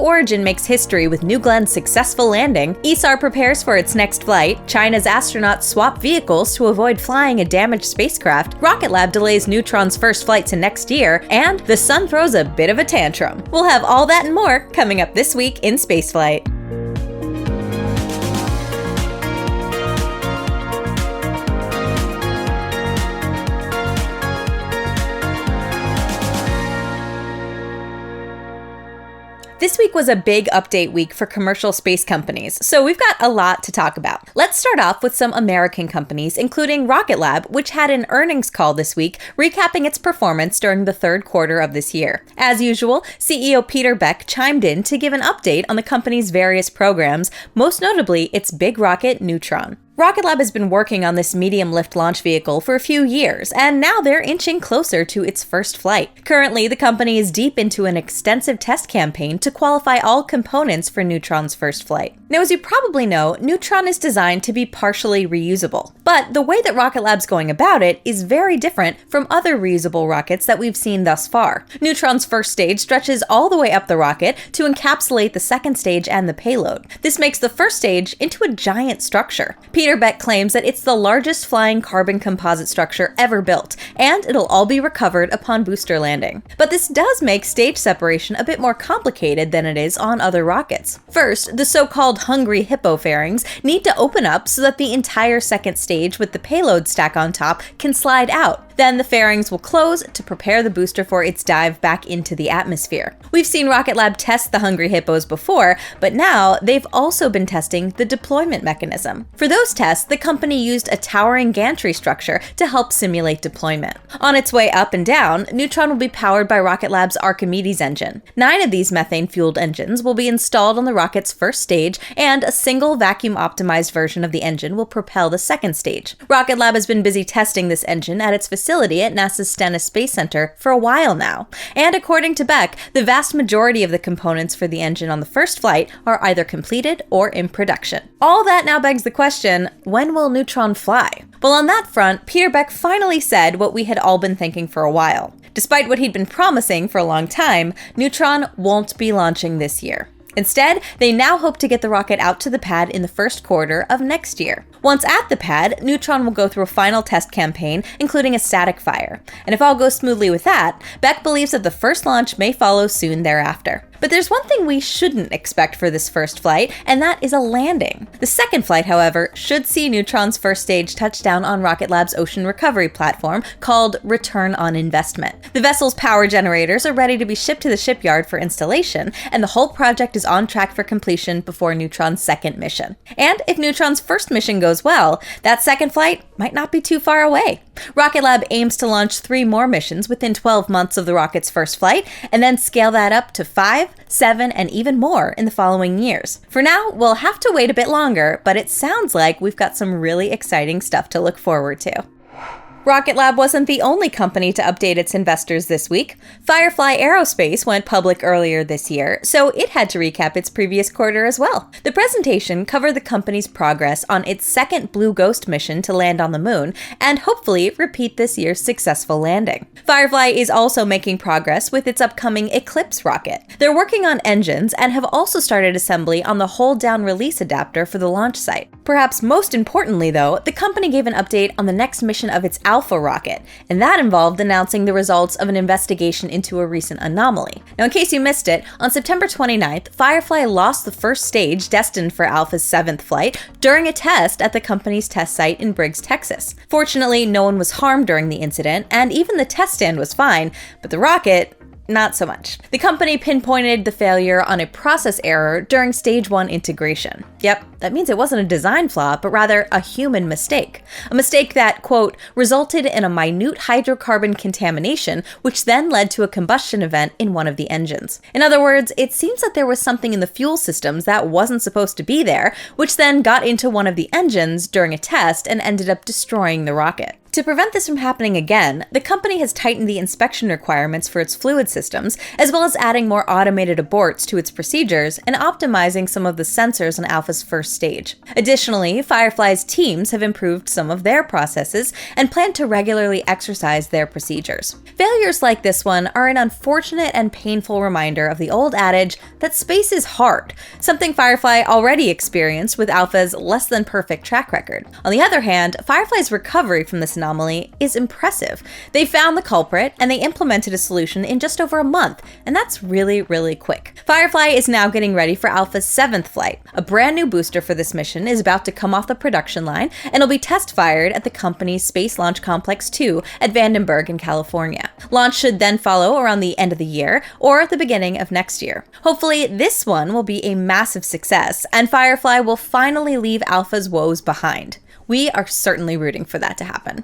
Origin makes history with New Glen's successful landing, Isar prepares for its next flight, China's astronauts swap vehicles to avoid flying a damaged spacecraft, Rocket Lab delays Neutron's first flight to next year, and the sun throws a bit of a tantrum. We'll have all that and more coming up this week in Spaceflight. This week was a big update week for commercial space companies, so we've got a lot to talk about. Let's start off with some American companies, including Rocket Lab, which had an earnings call this week, recapping its performance during the third quarter of this year. As usual, CEO Peter Beck chimed in to give an update on the company's various programs, most notably its big rocket, Neutron. Rocket Lab has been working on this medium-lift launch vehicle for a few years, and now they're inching closer to its first flight. Currently, the company is deep into an extensive test campaign to qualify all components for Neutron's first flight. Now, as you probably know, Neutron is designed to be partially reusable, but the way that Rocket Lab's going about it is very different from other reusable rockets that we've seen thus far. Neutron's first stage stretches all the way up the rocket to encapsulate the second stage and the payload. This makes the first stage into a giant structure. Peter Beck claims that it's the largest flying carbon composite structure ever built, and it'll all be recovered upon booster landing. But this does make stage separation a bit more complicated than it is on other rockets. First, the so-called hungry hippo fairings need to open up so that the entire second stage with the payload stack on top can slide out. Then the fairings will close to prepare the booster for its dive back into the atmosphere. We've seen Rocket Lab test the hungry hippos before, but now they've also been testing the deployment mechanism. For those tests, the company used a towering gantry structure to help simulate deployment. On its way up and down, Neutron will be powered by Rocket Lab's Archimedes engine. 9 of these methane-fueled engines will be installed on the rocket's first stage, and a single vacuum-optimized version of the engine will propel the second stage. Rocket Lab has been busy testing this engine at its facility at NASA's Stennis Space Center for a while now. And according to Beck, the vast majority of the components for the engine on the first flight are either completed or in production. All that now begs the question, when will Neutron fly? Well, on that front, Peter Beck finally said what we had all been thinking for a while. Despite what he'd been promising for a long time, Neutron won't be launching this year. Instead, they now hope to get the rocket out to the pad in the first quarter of next year. Once at the pad, Neutron will go through a final test campaign, including a static fire. And if all goes smoothly with that, Beck believes that the first launch may follow soon thereafter. But there's one thing we shouldn't expect for this first flight, and that is a landing. The second flight, however, should see Neutron's first stage touch down on Rocket Lab's ocean recovery platform called Return on Investment. The vessel's power generators are ready to be shipped to the shipyard for installation, and the whole project is on track for completion before Neutron's second mission. And if Neutron's first mission goes well, that second flight might not be too far away. Rocket Lab aims to launch 3 more missions within 12 months of the rocket's first flight, and then scale that up to 5, 7, and even more in the following years. For now, we'll have to wait a bit longer, but it sounds like we've got some really exciting stuff to look forward to. Rocket Lab wasn't the only company to update its investors this week. Firefly Aerospace went public earlier this year, so it had to recap its previous quarter as well. The presentation covered the company's progress on its second Blue Ghost mission to land on the moon, and hopefully repeat this year's successful landing. Firefly is also making progress with its upcoming Eclipse rocket. They're working on engines and have also started assembly on the hold-down release adapter for the launch site. Perhaps most importantly, though, the company gave an update on the next mission of its Alpha rocket, and that involved announcing the results of an investigation into a recent anomaly. Now, in case you missed it, on September 29th, Firefly lost the first stage destined for Alpha's 7th flight during a test at the company's test site in Briggs, Texas. Fortunately, no one was harmed during the incident, and even the test stand was fine, but the rocket, not so much. The company pinpointed the failure on a process error during stage 1 integration. Yep, that means it wasn't a design flaw, but rather a human mistake. A mistake that, quote, resulted in a minute hydrocarbon contamination, which then led to a combustion event in one of the engines. In other words, it seems that there was something in the fuel systems that wasn't supposed to be there, which then got into one of the engines during a test and ended up destroying the rocket. To prevent this from happening again, the company has tightened the inspection requirements for its fluid systems, as well as adding more automated aborts to its procedures and optimizing some of the sensors on Alpha's first stage. Additionally, Firefly's teams have improved some of their processes and plan to regularly exercise their procedures. Failures like this one are an unfortunate and painful reminder of the old adage that space is hard, something Firefly already experienced with Alpha's less than perfect track record. On the other hand, Firefly's recovery from this anomaly is impressive. They found the culprit and they implemented a solution in just over a month, and that's really quick. Firefly is now getting ready for Alpha's 7th flight. A brand new booster for this mission is about to come off the production line and will be test fired at the company's Space Launch Complex 2 at Vandenberg in California. Launch should then follow around the end of the year or the beginning of next year. Hopefully, this one will be a massive success and Firefly will finally leave Alpha's woes behind. We are certainly rooting for that to happen.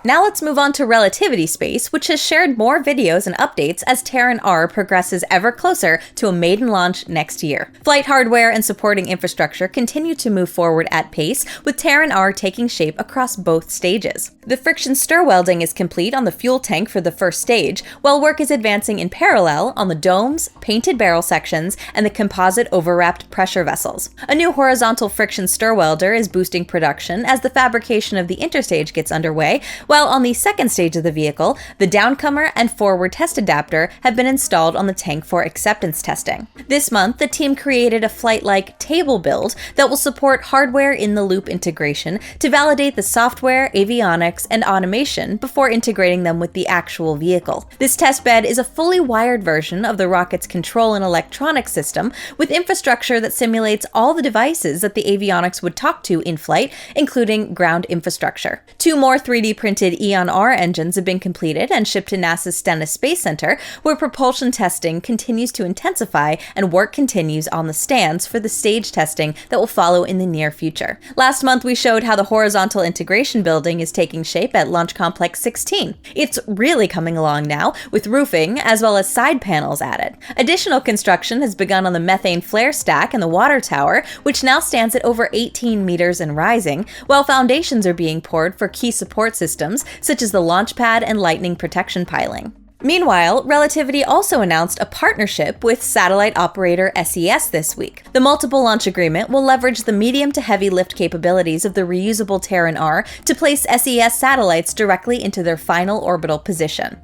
Now let's move on to Relativity Space, which has shared more videos and updates as Terran R progresses ever closer to a maiden launch next year. Flight hardware and supporting infrastructure continue to move forward at pace, with Terran R taking shape across both stages. The friction stir welding is complete on the fuel tank for the first stage, while work is advancing in parallel on the domes, painted barrel sections, and the composite overwrapped pressure vessels. A new horizontal friction stir welder is boosting production as the fabrication of the interstage gets underway, while on the second stage of the vehicle, the downcomer and forward test adapter have been installed on the tank for acceptance testing. This month, the team created a flight-like table build that will support hardware-in-the-loop integration to validate the software, avionics, and automation before integrating them with the actual vehicle. This testbed is a fully wired version of the rocket's control and electronics system with infrastructure that simulates all the devices that the avionics would talk to in flight, including ground infrastructure. 2 more 3D printed Ion R engines have been completed and shipped to NASA's Stennis Space Center, where propulsion testing continues to intensify and work continues on the stands for the stage testing that will follow in the near future. Last month, we showed how the horizontal integration building is taking shape at Launch Complex 16. It's really coming along now, with roofing as well as side panels added. Additional construction has begun on the methane flare stack and the water tower, which now stands at over 18 meters and rising, while foundations are being poured for key support systems such as the launch pad and lightning protection piling. Meanwhile, Relativity also announced a partnership with satellite operator SES this week. The multiple launch agreement will leverage the medium to heavy lift capabilities of the reusable Terran R to place SES satellites directly into their final orbital position.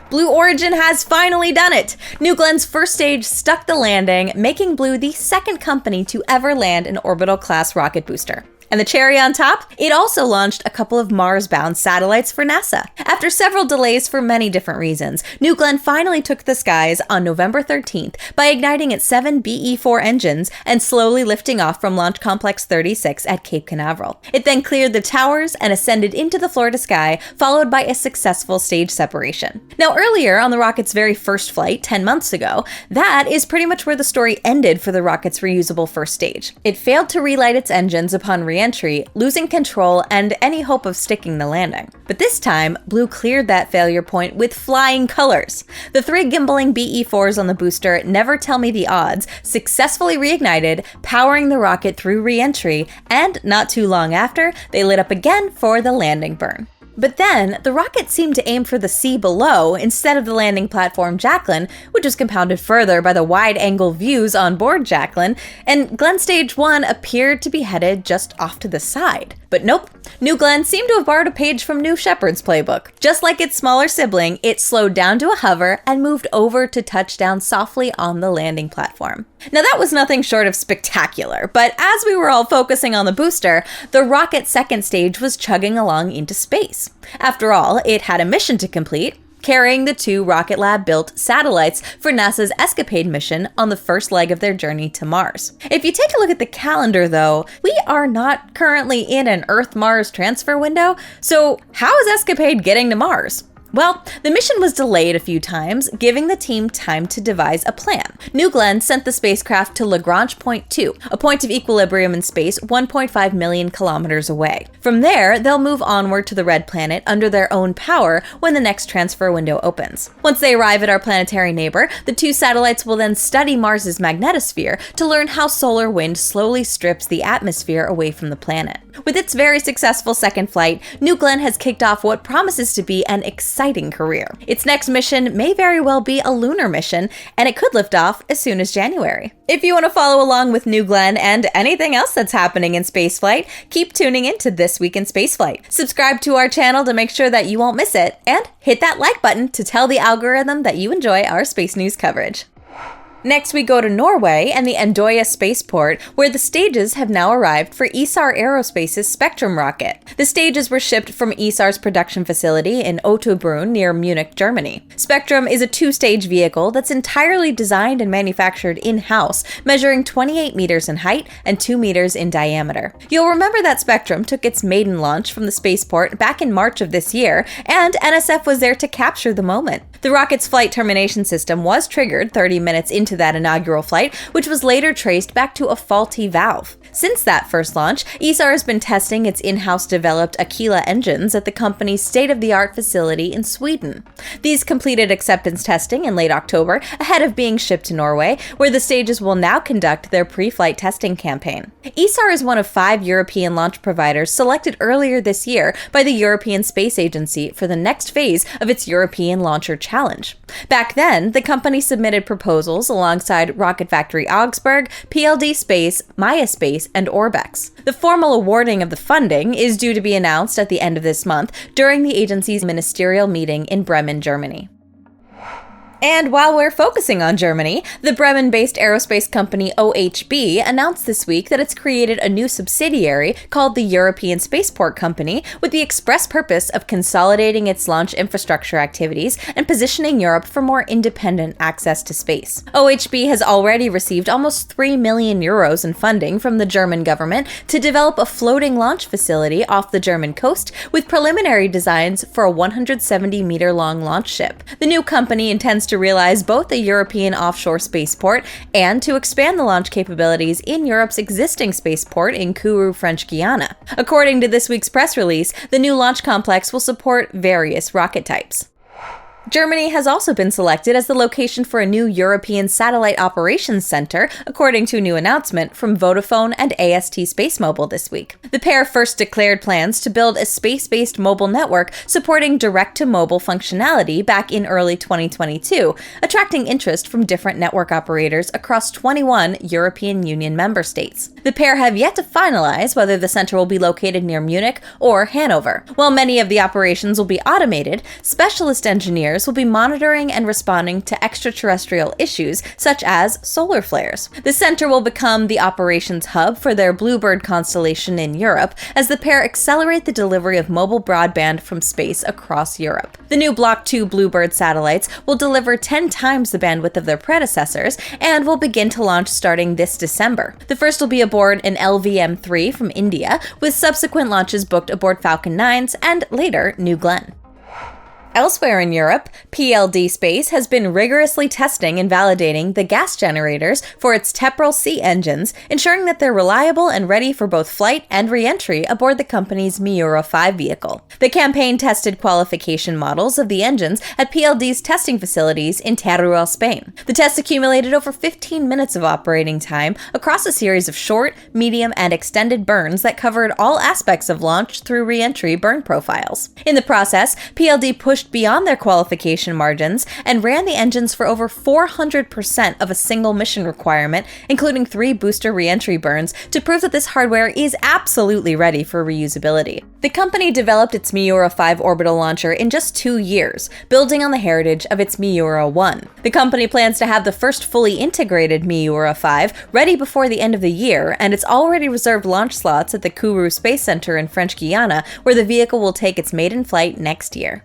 Blue Origin has finally done it! New Glenn's first stage stuck the landing, making Blue the second company to ever land an orbital-class rocket booster. And the cherry on top? It also launched a couple of Mars-bound satellites for NASA. After several delays for many different reasons, New Glenn finally took the skies on November 13th by igniting its 7 BE-4 engines and slowly lifting off from Launch Complex 36 at Cape Canaveral. It then cleared the towers and ascended into the Florida sky, followed by a successful stage separation. Now earlier on the rocket's very first flight, 10 months ago, that is pretty much where the story ended for the rocket's reusable first stage. It failed to relight its engines upon re-entry, losing control and any hope of sticking the landing. But this time, Blue cleared that failure point with flying colors. The 3 gimbaling BE-4s on the booster, Never Tell Me the Odds, successfully reignited, powering the rocket through re-entry, and not too long after, they lit up again for the landing burn. But then, the rocket seemed to aim for the sea below instead of the landing platform Jacqueline, which was compounded further by the wide-angle views on board Jacqueline, and Glenn Stage 1 appeared to be headed just off to the side. But nope, New Glenn seemed to have borrowed a page from New Shepard's playbook. Just like its smaller sibling, it slowed down to a hover and moved over to touch down softly on the landing platform. Now that was nothing short of spectacular, but as we were all focusing on the booster, the rocket's second stage was chugging along into space. After all, it had a mission to complete, carrying the 2 Rocket Lab-built satellites for NASA's ESCAPADE mission on the first leg of their journey to Mars. If you take a look at the calendar, though, we are not currently in an Earth-Mars transfer window, so how is ESCAPADE getting to Mars? Well, the mission was delayed a few times, giving the team time to devise a plan. New Glenn sent the spacecraft to Lagrange Point 2, a point of equilibrium in space 1.5 million kilometers away. From there, they'll move onward to the red planet under their own power when the next transfer window opens. Once they arrive at our planetary neighbor, the 2 satellites will then study Mars's magnetosphere to learn how solar wind slowly strips the atmosphere away from the planet. With its very successful second flight, New Glenn has kicked off what promises to be an exciting career. Its next mission may very well be a lunar mission, and it could lift off as soon as January. If you want to follow along with New Glenn and anything else that's happening in spaceflight, keep tuning in to This Week in Spaceflight. Subscribe to our channel to make sure that you won't miss it, and hit that like button to tell the algorithm that you enjoy our space news coverage. Next, we go to Norway and the Andøya spaceport, where the stages have now arrived for Isar Aerospace's Spectrum rocket. The stages were shipped from Isar's production facility in Ottobrunn near Munich, Germany. Spectrum is a two-stage vehicle that's entirely designed and manufactured in-house, measuring 28 meters in height and 2 meters in diameter. You'll remember that Spectrum took its maiden launch from the spaceport back in March of this year, and NSF was there to capture the moment. The rocket's flight termination system was triggered 30 minutes into that inaugural flight, which was later traced back to a faulty valve. Since that first launch, Isar has been testing its in-house developed Aquila engines at the company's state-of-the-art facility in Sweden. These completed acceptance testing in late October, ahead of being shipped to Norway, where the stages will now conduct their pre-flight testing campaign. Isar is one of 5 European launch providers selected earlier this year by the European Space Agency for the next phase of its European Launcher Challenge. Back then, the company submitted proposals alongside Rocket Factory Augsburg, PLD Space, Maya Space, and Orbex. The formal awarding of the funding is due to be announced at the end of this month during the agency's ministerial meeting in Bremen, Germany. And while we're focusing on Germany, the Bremen-based aerospace company OHB announced this week that it's created a new subsidiary called the European Spaceport Company with the express purpose of consolidating its launch infrastructure activities and positioning Europe for more independent access to space. OHB has already received almost 3 million euros in funding from the German government to develop a floating launch facility off the German coast with preliminary designs for a 170-meter-long launch ship. The new company intends to realize both a European offshore spaceport and to expand the launch capabilities in Europe's existing spaceport in Kourou, French Guiana. According to this week's press release, the new launch complex will support various rocket types. Germany has also been selected as the location for a new European Satellite Operations Center, according to a new announcement from Vodafone and AST SpaceMobile this week. The pair first declared plans to build a space-based mobile network supporting direct-to-mobile functionality back in early 2022, attracting interest from different network operators across 21 European Union member states. The pair have yet to finalize whether the center will be located near Munich or Hanover. While many of the operations will be automated, specialist engineers will be monitoring and responding to extraterrestrial issues such as solar flares. The center will become the operations hub for their Bluebird constellation in Europe as the pair accelerate the delivery of mobile broadband from space across Europe. The new Block 2 Bluebird satellites will deliver 10 times the bandwidth of their predecessors and will begin to launch starting this December. The first will be aboard an LVM-3 from India, with subsequent launches booked aboard Falcon 9s and later New Glenn. Elsewhere in Europe, PLD Space has been rigorously testing and validating the gas generators for its TEPREL-C engines, ensuring that they're reliable and ready for both flight and re-entry aboard the company's Miura 5 vehicle. The campaign tested qualification models of the engines at PLD's testing facilities in Teruel, Spain. The test accumulated over 15 minutes of operating time across a series of short, medium, and extended burns that covered all aspects of launch through re-entry burn profiles. In the process, PLD pushed beyond their qualification margins and ran the engines for over 400% of a single mission requirement, including 3 booster re-entry burns, to prove that this hardware is absolutely ready for reusability. The company developed its Miura 5 orbital launcher in just 2 years, building on the heritage of its Miura 1. The company plans to have the first fully integrated Miura 5 ready before the end of the year, and it's already reserved launch slots at the Kourou Space Center in French Guiana, where the vehicle will take its maiden flight next year.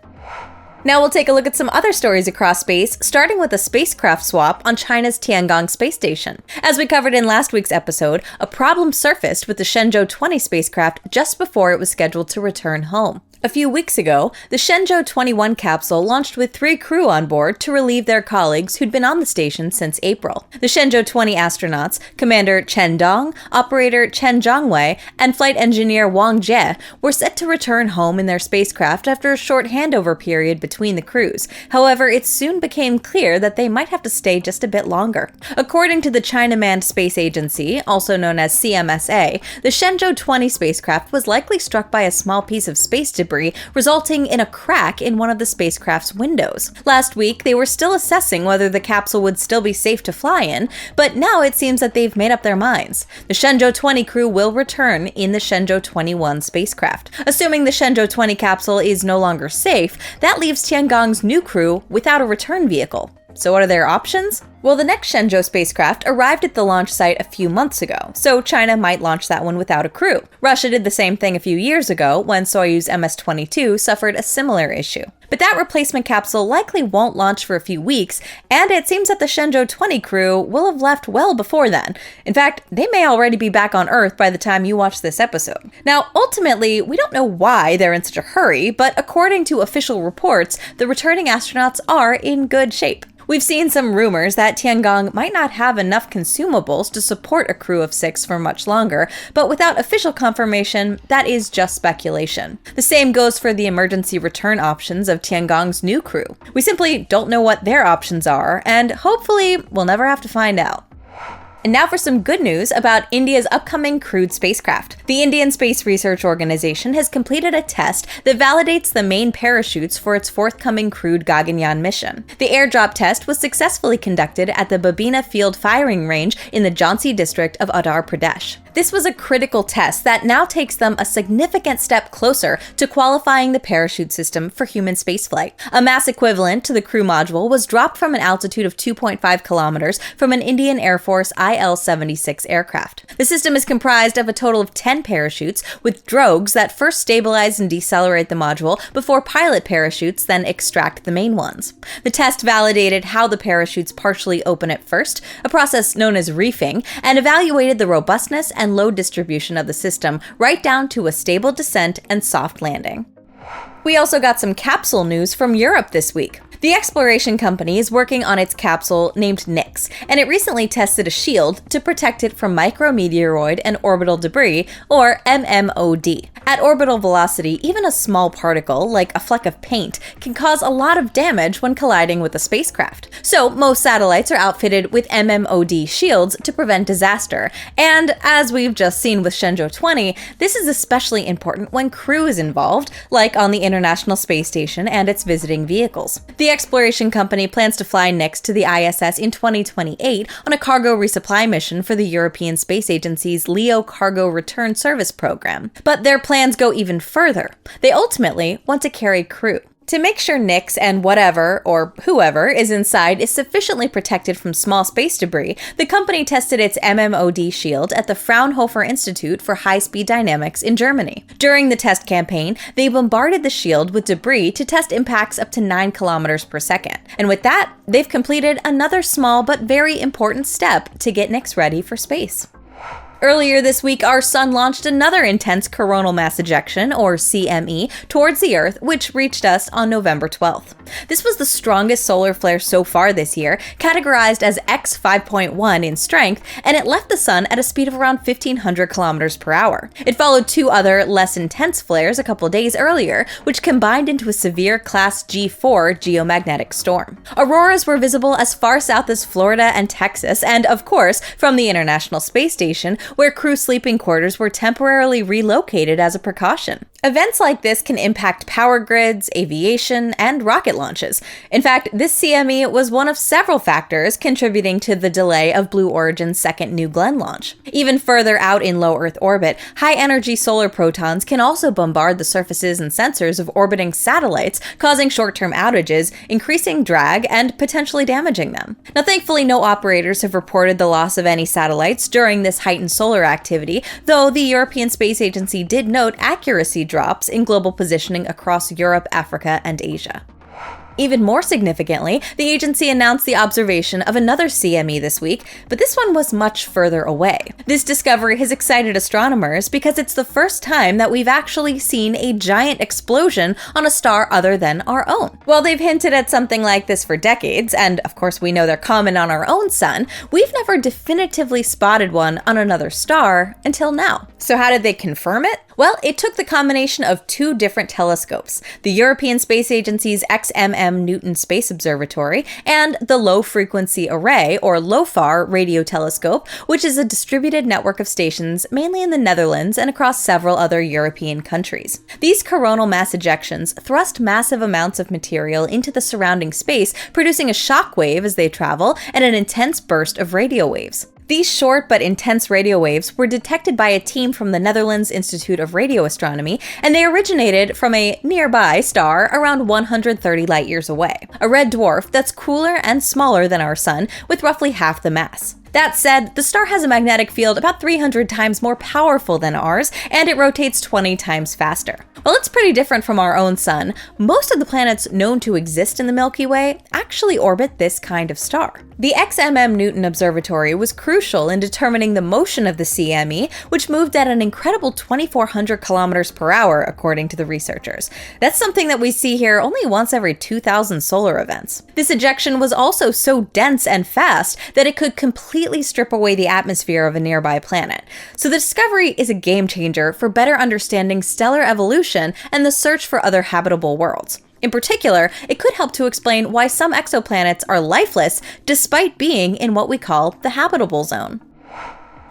Now we'll take a look at some other stories across space, starting with a spacecraft swap on China's Tiangong space station. As we covered in last week's episode, a problem surfaced with the Shenzhou 20 spacecraft just before it was scheduled to return home. A few weeks ago, the Shenzhou 21 capsule launched with 3 crew on board to relieve their colleagues who'd been on the station since April. The Shenzhou 20 astronauts, Commander Chen Dong, Operator Chen Zhongwei, and Flight Engineer Wang Jie, were set to return home in their spacecraft after a short handover period between the crews. However, it soon became clear that they might have to stay just a bit longer. According to the China Manned Space Agency, also known as CMSA, the Shenzhou 20 spacecraft was likely struck by a small piece of space debris, resulting in a crack in one of the spacecraft's windows. Last week, they were still assessing whether the capsule would still be safe to fly in, but now it seems that they've made up their minds. The Shenzhou 20 crew will return in the Shenzhou 21 spacecraft. Assuming the Shenzhou 20 capsule is no longer safe, that leaves Tiangong's new crew without a return vehicle. So what are their options? Well, the next Shenzhou spacecraft arrived at the launch site a few months ago, so China might launch that one without a crew. Russia did the same thing a few years ago when Soyuz MS-22 suffered a similar issue. But that replacement capsule likely won't launch for a few weeks, and it seems that the Shenzhou 20 crew will have left well before then. In fact, they may already be back on Earth by the time you watch this episode. Now, ultimately, we don't know why they're in such a hurry, but according to official reports, the returning astronauts are in good shape. We've seen some rumors that Tiangong might not have enough consumables to support a crew of 6 for much longer, but without official confirmation, that is just speculation. The same goes for the emergency return options of Tiangong's new crew. We simply don't know what their options are, and hopefully we'll never have to find out. And now for some good news about India's upcoming crewed spacecraft. The Indian Space Research Organization has completed a test that validates the main parachutes for its forthcoming crewed Gaganyaan mission. The airdrop test was successfully conducted at the Babina Field Firing Range in the Jhansi district of Uttar Pradesh. This was a critical test that now takes them a significant step closer to qualifying the parachute system for human spaceflight. A mass equivalent to the crew module was dropped from an altitude of 2.5 kilometers from an Indian Air Force IL-76 aircraft. The system is comprised of a total of 10 parachutes, with drogues that first stabilize and decelerate the module before pilot parachutes then extract the main ones. The test validated how the parachutes partially open at first, a process known as reefing, and evaluated the robustness and load distribution of the system right down to a stable descent and soft landing. We also got some capsule news from Europe this week. The exploration company is working on its capsule named Nix, and it recently tested a shield to protect it from micrometeoroid and orbital debris, or MMOD. At orbital velocity, even a small particle, like a fleck of paint, can cause a lot of damage when colliding with a spacecraft. So most satellites are outfitted with MMOD shields to prevent disaster, and as we've just seen with Shenzhou 20, this is especially important when crew is involved, like on the International Space Station and its visiting vehicles. The exploration company plans to fly Nix to the ISS in 2028 on a cargo resupply mission for the European Space Agency's LEO Cargo Return Service program. But their plans go even further. They ultimately want to carry crew. To make sure Nix and whatever, or whoever, is inside is sufficiently protected from small space debris, the company tested its MMOD shield at the Fraunhofer Institute for High-Speed Dynamics in Germany. During the test campaign, they bombarded the shield with debris to test impacts up to 9 kilometers per second. And with that, they've completed another small but very important step to get Nix ready for space. Earlier this week, our sun launched another intense coronal mass ejection, or CME, towards the Earth, which reached us on November 12th. This was the strongest solar flare so far this year, categorized as X 5.1 in strength, and it left the sun at a speed of around 1,500 kilometers per hour. It followed 2 other, less intense flares a couple days earlier, which combined into a severe Class G4 geomagnetic storm. Auroras were visible as far south as Florida and Texas, and of course, from the International Space Station, where crew sleeping quarters were temporarily relocated as a precaution. Events like this can impact power grids, aviation, and rocket launches. In fact, this CME was one of several factors contributing to the delay of Blue Origin's second New Glenn launch. Even further out in low Earth orbit, high-energy solar protons can also bombard the surfaces and sensors of orbiting satellites, causing short-term outages, increasing drag, and potentially damaging them. Now, thankfully, no operators have reported the loss of any satellites during this heightened solar activity, though the European Space Agency did note accuracy drops in global positioning across Europe, Africa, and Asia. Even more significantly, the agency announced the observation of another CME this week, but this one was much further away. This discovery has excited astronomers because it's the first time that we've actually seen a giant explosion on a star other than our own. While they've hinted at something like this for decades, and of course we know they're common on our own sun, we've never definitively spotted one on another star until now. So how did they confirm it? Well, it took the combination of two different telescopes, the European Space Agency's XMM Newton Space Observatory and the Low Frequency Array, or LOFAR, radio telescope, which is a distributed network of stations mainly in the Netherlands and across several other European countries. These coronal mass ejections thrust massive amounts of material into the surrounding space, producing a shock wave as they travel and an intense burst of radio waves. These short but intense radio waves were detected by a team from the Netherlands Institute of Radio Astronomy, and they originated from a nearby star around 130 light-years away, a red dwarf that's cooler and smaller than our sun, with roughly half the mass. That said, the star has a magnetic field about 300 times more powerful than ours, and it rotates 20 times faster. While it's pretty different from our own sun, most of the planets known to exist in the Milky Way actually orbit this kind of star. The XMM Newton Observatory was crucial in determining the motion of the CME, which moved at an incredible 2,400 kilometers per hour, according to the researchers. That's something that we see here only once every 2,000 solar events. This ejection was also so dense and fast that it could completely strip away the atmosphere of a nearby planet. So the discovery is a game changer for better understanding stellar evolution and the search for other habitable worlds. In particular, it could help to explain why some exoplanets are lifeless despite being in what we call the habitable zone.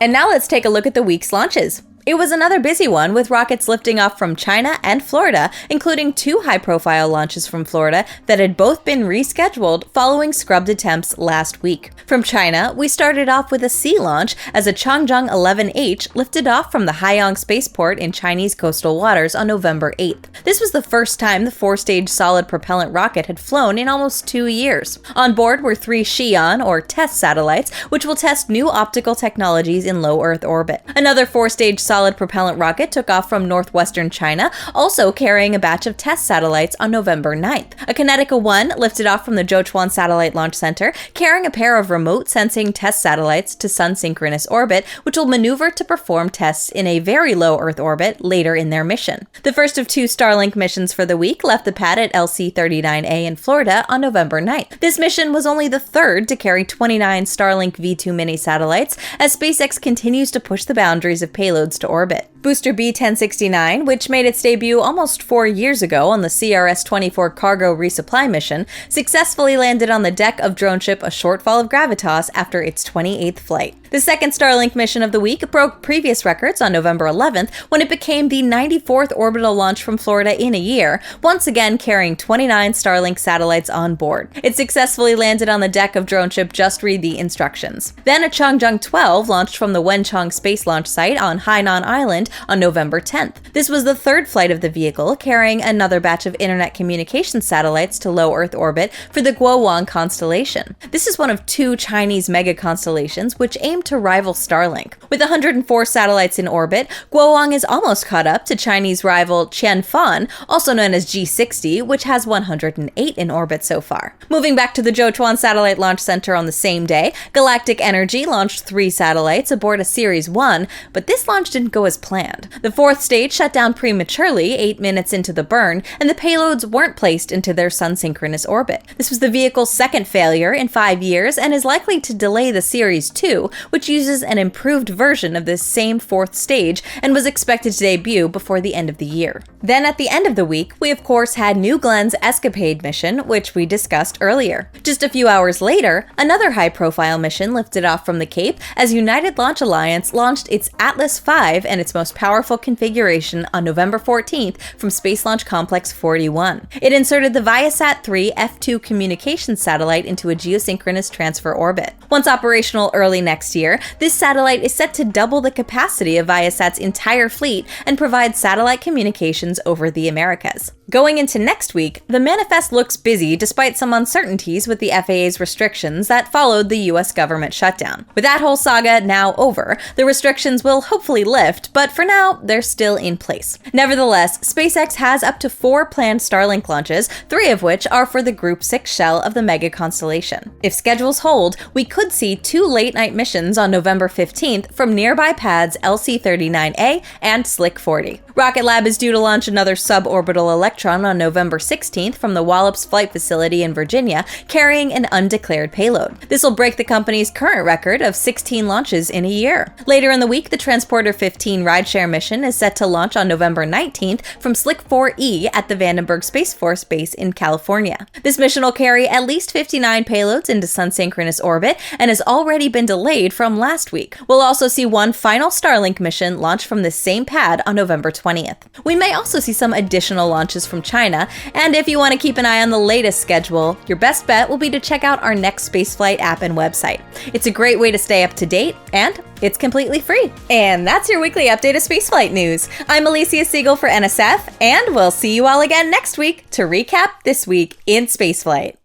And now let's take a look at the week's launches. It was another busy one, with rockets lifting off from China and Florida, including two high-profile launches from Florida that had both been rescheduled following scrubbed attempts last week. From China, we started off with a sea launch as a Changzheng 11H lifted off from the Haiyang spaceport in Chinese coastal waters on November 8th. This was the first time the four-stage solid propellant rocket had flown in almost 2 years. On board were 3 Xi'an, or test satellites, which will test new optical technologies in low Earth orbit. Another four-stage solid propellant rocket took off from northwestern China, also carrying a batch of test satellites on November 9th. A Kinetica 1 lifted off from the Zhochuan Satellite Launch Center, carrying a pair of remote sensing test satellites to sun-synchronous orbit, which will maneuver to perform tests in a very low Earth orbit later in their mission. The first of 2 Starlink missions for the week left the pad at LC-39A in Florida on November 9th. This mission was only the third to carry 29 Starlink V2 mini satellites, as SpaceX continues to push the boundaries of payloads to orbit. Booster B-1069, which made its debut almost 4 years ago on the CRS-24 cargo resupply mission, successfully landed on the deck of drone ship A Shortfall of Gravitas after its 28th flight. The second Starlink mission of the week broke previous records on November 11th when it became the 94th orbital launch from Florida in a year, once again carrying 29 Starlink satellites on board. It successfully landed on the deck of drone ship Just Read the Instructions. Then a Changzheng 12 launched from the Wenchang Space Launch Site on Hainan Island on November 10th. This was the third flight of the vehicle, carrying another batch of internet communication satellites to low Earth orbit for the Guowang constellation. This is one of 2 Chinese mega constellations which aim to rival Starlink. With 104 satellites in orbit, Guowang is almost caught up to Chinese rival Qianfan, also known as G60, which has 108 in orbit so far. Moving back to the Zhochuan Satellite Launch Center on the same day, Galactic Energy launched 3 satellites aboard a Series 1, but this launch didn't go as planned. The 4th stage shut down prematurely 8 minutes into the burn, and the payloads weren't placed into their sun-synchronous orbit. This was the vehicle's second failure in 5 years and is likely to delay the Series 2, which uses an improved version of this same 4th stage and was expected to debut before the end of the year. Then at the end of the week, we of course had New Glenn's Escapade mission, which we discussed earlier. Just a few hours later, another high-profile mission lifted off from the Cape as United Launch Alliance launched its Atlas V and its most powerful configuration on November 14th from Space Launch Complex 41. It inserted the Viasat-3 F2 communications satellite into a geosynchronous transfer orbit. Once operational early next year, this satellite is set to double the capacity of Viasat's entire fleet and provide satellite communications over the Americas. Going into next week, the manifest looks busy despite some uncertainties with the FAA's restrictions that followed the US government shutdown. With that whole saga now over, the restrictions will hopefully lift, but for now, they're still in place. Nevertheless, SpaceX has up to 4 planned Starlink launches, 3 of which are for the Group 6 shell of the mega constellation. If schedules hold, we could see 2 late-night missions on November 15th from nearby pads LC-39A and Slick 40. Rocket Lab is due to launch another suborbital Electron on November 16th from the Wallops Flight Facility in Virginia, carrying an undeclared payload. This will break the company's current record of 16 launches in a year. Later in the week, the Transporter 15 rideshare mission is set to launch on November 19th from Slick 4E at the Vandenberg Space Force Base in California. This mission will carry at least 59 payloads into sun-synchronous orbit and has already been delayed from last week. We'll also see one final Starlink mission launch from the same pad on November 20th. We may also see some additional launches from China, and if you want to keep an eye on the latest schedule, your best bet will be to check out our next Spaceflight app and website. It's a great way to stay up to date, and it's completely free. And that's your weekly update of spaceflight news. I'm Alicia Siegel for NSF, and we'll see you all again next week to recap this week in spaceflight.